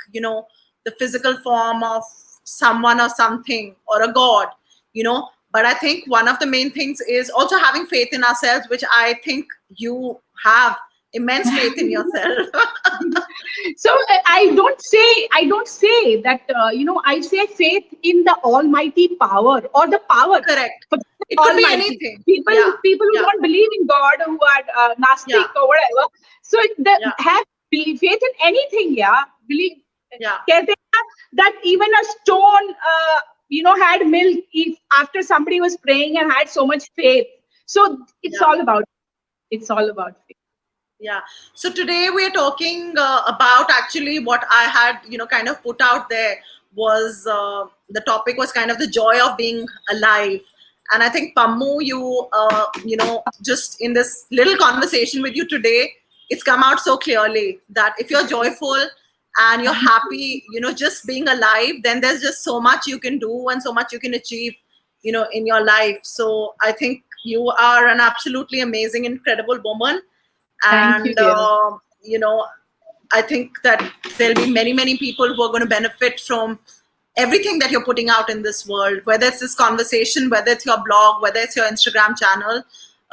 [SPEAKER 1] the the physical form of someone or something or a god, but I think one of the main things is also having faith in ourselves, which I think you have immense faith in yourself.
[SPEAKER 2] So I don't say that I say faith in the almighty power or the power
[SPEAKER 1] Correct.
[SPEAKER 2] for the
[SPEAKER 1] It could be
[SPEAKER 2] almighty.
[SPEAKER 1] anything.
[SPEAKER 2] People
[SPEAKER 1] Yeah.
[SPEAKER 2] people who
[SPEAKER 1] Yeah.
[SPEAKER 2] don't believe in God, who are Gnostic
[SPEAKER 1] Yeah.
[SPEAKER 2] or whatever, so
[SPEAKER 1] Yeah.
[SPEAKER 2] have faith in anything. Yeah, believe.
[SPEAKER 1] Yeah.
[SPEAKER 2] कहते हैं that even a stone had milk if after somebody was praying and had so much faith. So it's
[SPEAKER 1] Yeah.
[SPEAKER 2] all about faith.
[SPEAKER 1] Yeah. So today we're talking about actually what I had, kind of put out there was the topic was kind of the joy of being alive. And I think Pammu, just in this little conversation with you today, it's come out so clearly that if you're joyful and you're happy, just being alive, then there's just so much you can do and so much you can achieve, in your life. So I think you are an absolutely amazing, incredible woman.
[SPEAKER 2] Thank you,
[SPEAKER 1] And
[SPEAKER 2] dear.
[SPEAKER 1] I think that there'll be many, many people who are going to benefit from everything that you're putting out in this world, whether it's this conversation, whether it's your blog, whether it's your Instagram channel.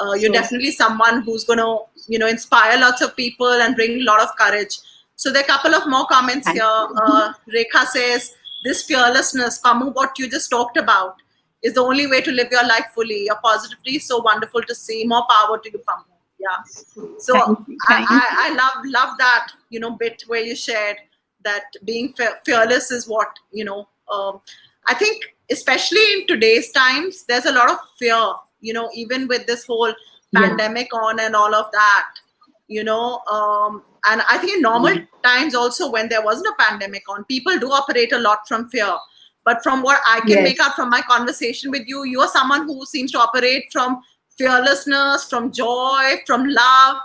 [SPEAKER 1] You're
[SPEAKER 2] Sure.
[SPEAKER 1] definitely someone who's going to inspire lots of people and bring a lot of courage. So there are a couple of more comments
[SPEAKER 2] Thank
[SPEAKER 1] here. Rekha says, this fearlessness, Pammu, what you just talked about, is the only way to live your life fully. Your positivity is so wonderful to see. More power to you, Pammu. Yeah. So
[SPEAKER 2] Thank you. Thank you.
[SPEAKER 1] I love that bit where you shared that being fearless is what I think especially in today's times there's a lot of fear, even with this whole
[SPEAKER 2] Yeah.
[SPEAKER 1] pandemic on and all of that, and I think in normal times also when there wasn't a pandemic on, people do operate a lot from fear. But from what I can make
[SPEAKER 2] Yes.
[SPEAKER 1] out from my conversation with you, you are someone who seems to operate from fearlessness, from joy, from love.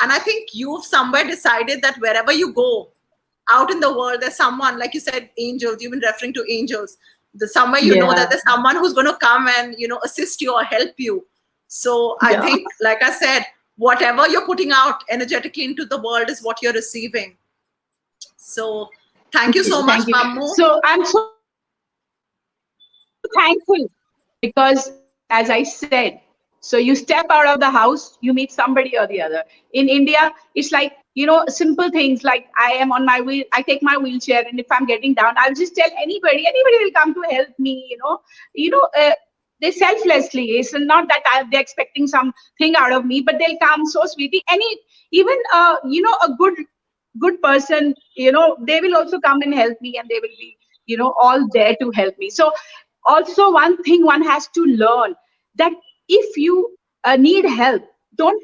[SPEAKER 1] And I think you've somewhere decided that wherever you go out in the world, there's someone, like you said, angels, you've been referring to angels. Somewhere that
[SPEAKER 2] Yeah.
[SPEAKER 1] there's someone who's going to come and, assist you or help you. So I
[SPEAKER 2] Yeah.
[SPEAKER 1] think, like I said, whatever you're putting out energetically into the world is what you're receiving. So thank you so much,
[SPEAKER 2] Thank you.
[SPEAKER 1] Pammu.
[SPEAKER 2] So I'm so thankful because, as I said, so you step out of the house, you meet somebody or the other. In India, it's like, simple things like I am on my wheel, I take my wheelchair, and if I'm getting down, I'll just tell anybody will come to help me, they selflessly. It's not that they're expecting something out of me, but they'll come so sweetly. Even a good person, they will also come and help me, and they will be, all there to help me. So also one thing one has to learn, that if you need help, don't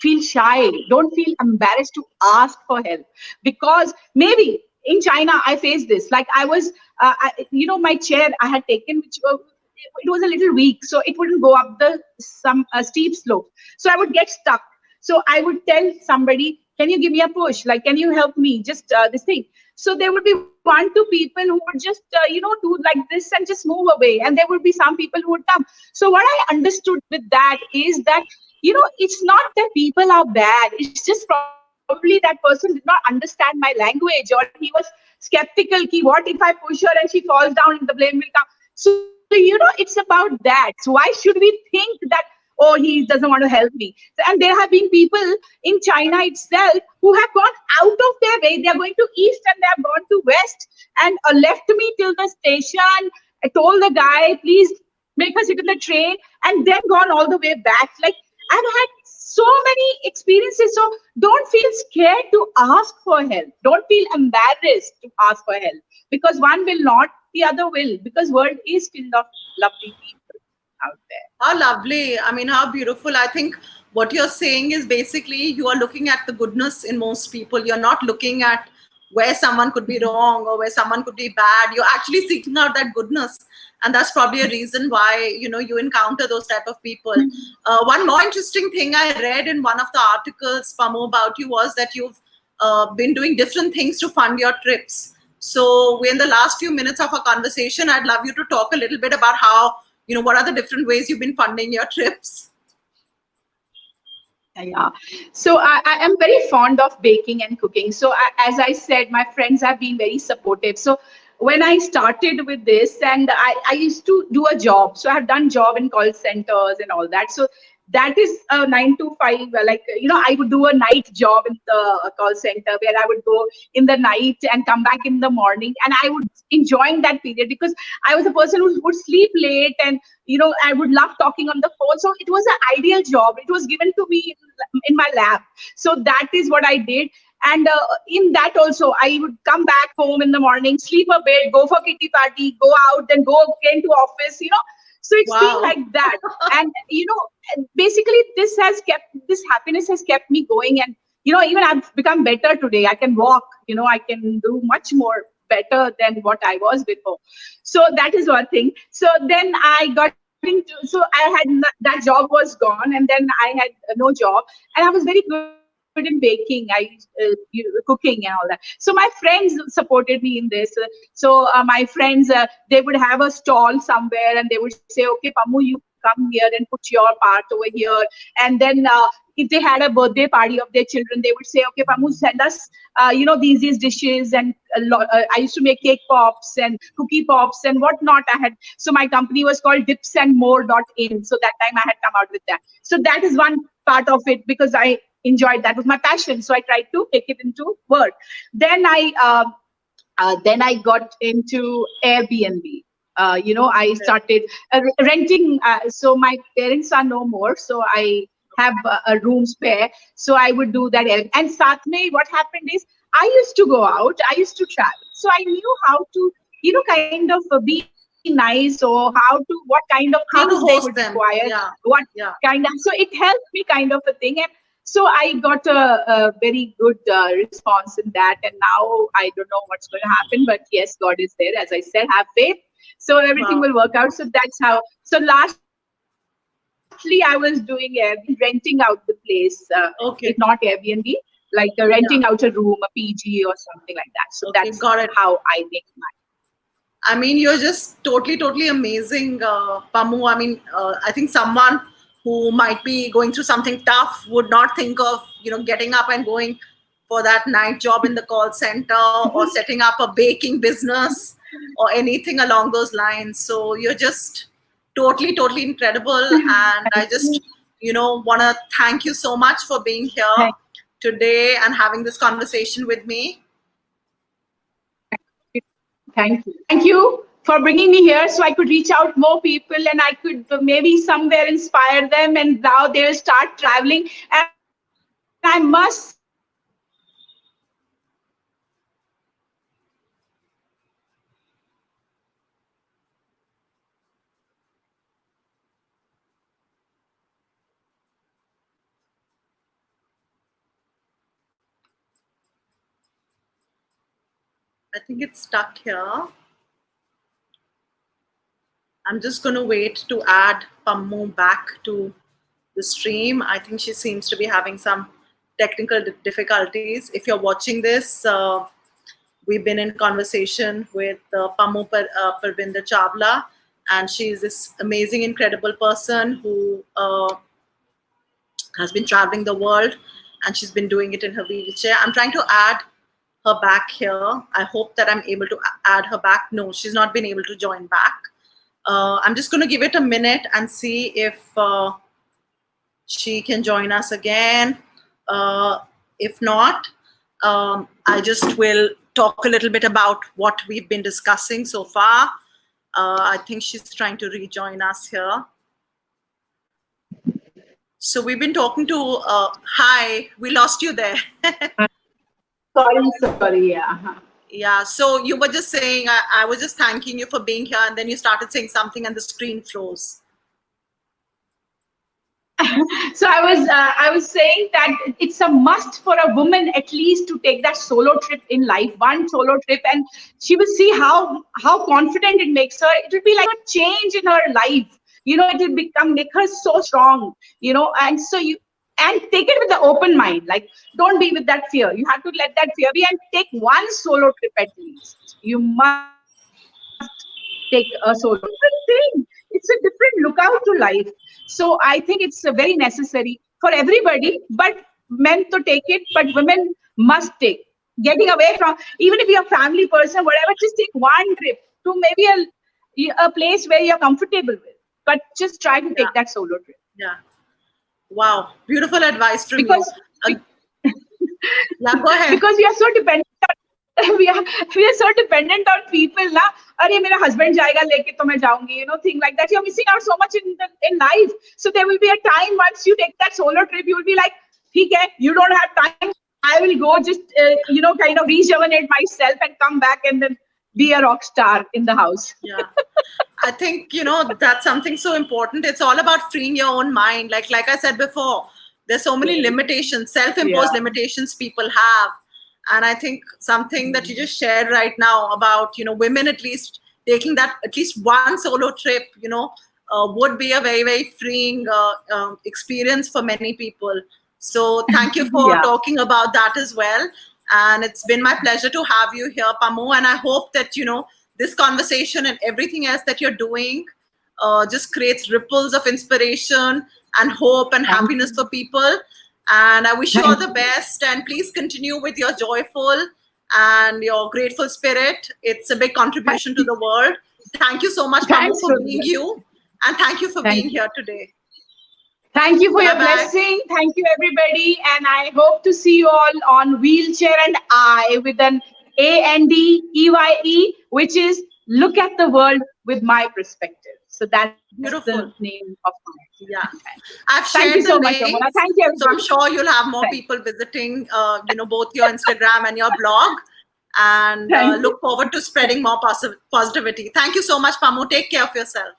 [SPEAKER 2] feel shy, don't feel embarrassed to ask for help. Because maybe in China I faced this, like I was my chair I had taken, which it was a little weak, so it wouldn't go up the some steep slope, so I would get stuck. So I would tell somebody, can you give me a push, like can you help me, just this thing. So there would be 1-2 people who would just do like this and just move away, and there would be some people who would come. So what I understood with that is that it's not that people are bad, it's just probably that person did not understand my language, or he was skeptical ki what if I push her and she falls down and the blame will come. So it's about that. So why should we think that, oh, he doesn't want to help me? And there have been people in China itself who have gone out of their way. They are going to east and they have gone to west, and left me till the station. I told the guy, please make us sit in the train, and then gone all the way back. Like, I've had so many experiences. So don't feel scared to ask for help. Don't feel embarrassed to ask for help, because one will not, the other will, because world is filled of lovely people out there.
[SPEAKER 1] How lovely. I mean, how beautiful. I think what you're saying is basically you are looking at the goodness in most people. You're not looking at where someone could be wrong or where someone could be bad. You're actually seeking out that goodness. And that's probably a reason why, you encounter those type of people. One more interesting thing I read in one of the articles, Pammu, about you was that you've been doing different things to fund your trips. So we're in the last few minutes of our conversation. I'd love you to talk a little bit about how, what are the different ways you've been funding your trips?
[SPEAKER 2] Yeah. So I am very fond of baking and cooking. So as I said, my friends have been very supportive. So when I started with this, and I used to do a job. So I have done job in call centers and all that. So that is a 9 to 5. Like, I would do a night job in the call center where I would go in the night and come back in the morning. And I would enjoying that period because I was a person who would sleep late, and I would love talking on the phone. So it was an ideal job. It was given to me in my lab. So that is what I did. And in that also, I would come back home in the morning, sleep a bit, go for kitty party, go out, then go again to office. So it's been
[SPEAKER 1] Wow.
[SPEAKER 2] like that. And basically this happiness has kept me going. And even I've become better today. I can walk, I can do much more better than what I was before. So that is one thing. So then I got into, so I had that job was gone, and then I had no job, and I was very good in baking. Cooking and all that. So my friends supported me in this. So my friends, they would have a stall somewhere, and they would say, okay, Pammu, you come here and put your part over here. And then if they had a birthday party of their children, they would say, okay, Pammu, send us these dishes. And I used to make cake pops and cookie pops and whatnot. I had, so my company was called dipsandmore.in. So that time I had come out with that. So that is one part of it, because I enjoyed, that was my passion. So I tried to take it into work. Then I got into Airbnb. I
[SPEAKER 1] Okay.
[SPEAKER 2] started renting. So my parents are no more, so I have a room spare. So I would do that. And sath mein, what happened is, I used to go out. I used to travel. So I knew how to, kind of be nice, or how to, what kind of things they
[SPEAKER 1] How
[SPEAKER 2] would
[SPEAKER 1] to host
[SPEAKER 2] require,
[SPEAKER 1] them.
[SPEAKER 2] what
[SPEAKER 1] Yeah.
[SPEAKER 2] kind
[SPEAKER 1] Yeah.
[SPEAKER 2] of. So it helped me kind of a thing. And so I got a very good response in that. And now I don't know what's going to happen, but yes, God is there. As I said, have faith. So everything
[SPEAKER 1] Wow.
[SPEAKER 2] will work out. So that's how. So lastly, I was doing Airbnb, renting out the place, if not Airbnb, like renting out a room,
[SPEAKER 1] Yeah.
[SPEAKER 2] a PG or something like that. So that's
[SPEAKER 1] Okay.
[SPEAKER 2] how
[SPEAKER 1] Got it.
[SPEAKER 2] I make money.
[SPEAKER 1] I mean, you're just totally, totally amazing, Pammu. I mean, I think someone who might be going through something tough would not think of, getting up and going for that night job in the call center or setting up a baking business or anything along those lines. So you're just totally, totally incredible. And I
[SPEAKER 2] Thank
[SPEAKER 1] just,
[SPEAKER 2] you.
[SPEAKER 1] want to thank you so much for being here today and having this conversation with me.
[SPEAKER 2] Thank you for bringing me here so I could reach out more people, and I could maybe somewhere inspire them, and now they'll start traveling. And I must say, traveling is one of the
[SPEAKER 1] I think it's stuck here. I'm just going to wait to add Pammu back to the stream. I think she seems to be having some technical difficulties. If you're watching this, we've been in conversation with Pammu Parvinder Chawla, and she's this amazing, incredible person who has been traveling the world, and she's been doing it in her wheelchair. I'm trying to add her back here. I hope that I'm able to add her back. No, she's not been able to join back. I'm just going to give it a minute and see if she can join us again. If not, I just will talk a little bit about what we've been discussing so far. I think she's trying to rejoin us here. So we've been talking to, hi, we lost you there.
[SPEAKER 2] sorry, yeah.
[SPEAKER 1] Yeah, so you were just saying, I was just thanking you for being here, and then you started saying something and the screen froze.
[SPEAKER 2] So I was saying that it's a must for a woman at least to take that solo trip in life, one solo trip, and she will see how confident it makes her. It will be like a change in her life. It will become make her so strong. And so you and take it with the open mind. Like, don't be with that fear. You have to let that fear be and take one solo trip at least. You must take a solo. It's a different thing. It's a different lookout to life. So I think it's very necessary. for everybody, but men to take it, but women must take. Getting away from, even if you're a family person, whatever, just take one trip to maybe a place where you're comfortable with. But just try to take that solo trip.
[SPEAKER 1] Yeah. Wow. Beautiful advice from
[SPEAKER 2] Because
[SPEAKER 1] you. Yeah, go ahead.
[SPEAKER 2] Because we are so dependent on, we are so dependent on people na. Arey mera husband jayega leke to main jaungi, you know, thing like that. You're missing out so much in life. So there will be a time once you take that solo trip, you will be like, theek hai, you don't have time, I will go just you know, kind of rejuvenate myself and come back and then be a rock star in the house.
[SPEAKER 1] Yeah. I think, you know, that's something so important. It's all about freeing your own mind. Like I said before, there's so many limitations, self-imposed limitations people have. And I think something that you just shared right now about, you know, women at least taking that at least one solo trip, you know, would be a very, very freeing experience for many people. So thank you for talking about that as well. And it's been my pleasure to have you here, Pammu. And I hope that, you know, this conversation and everything else that you're doing just creates ripples of inspiration and hope and happiness for people. And I wish you all the best. And please continue with your joyful and your grateful spirit. It's a big contribution to the world. Thank you so much, Pammu, for being you. And thank you for being here today.
[SPEAKER 2] Thank you for your blessing. Thank you, everybody. And I hope to see you all on Wheelchair and I with an ANDEYE, which is look at the world with my perspective. So that's the name of mine.
[SPEAKER 1] Yeah. I've shared
[SPEAKER 2] you so
[SPEAKER 1] the
[SPEAKER 2] much,
[SPEAKER 1] links,
[SPEAKER 2] Ramona. Thank you, everybody.
[SPEAKER 1] so I'm sure you'll have more people visiting, you know, both your Instagram and your blog. And look forward to spreading more positivity. Thank you so much, Pammu. Take care of yourself.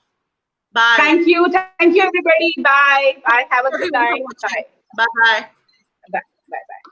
[SPEAKER 1] Bye.
[SPEAKER 2] Thank you. Thank you, everybody. Bye. Bye. Have a good night. Bye.
[SPEAKER 1] Bye.
[SPEAKER 2] Bye. Bye. Bye.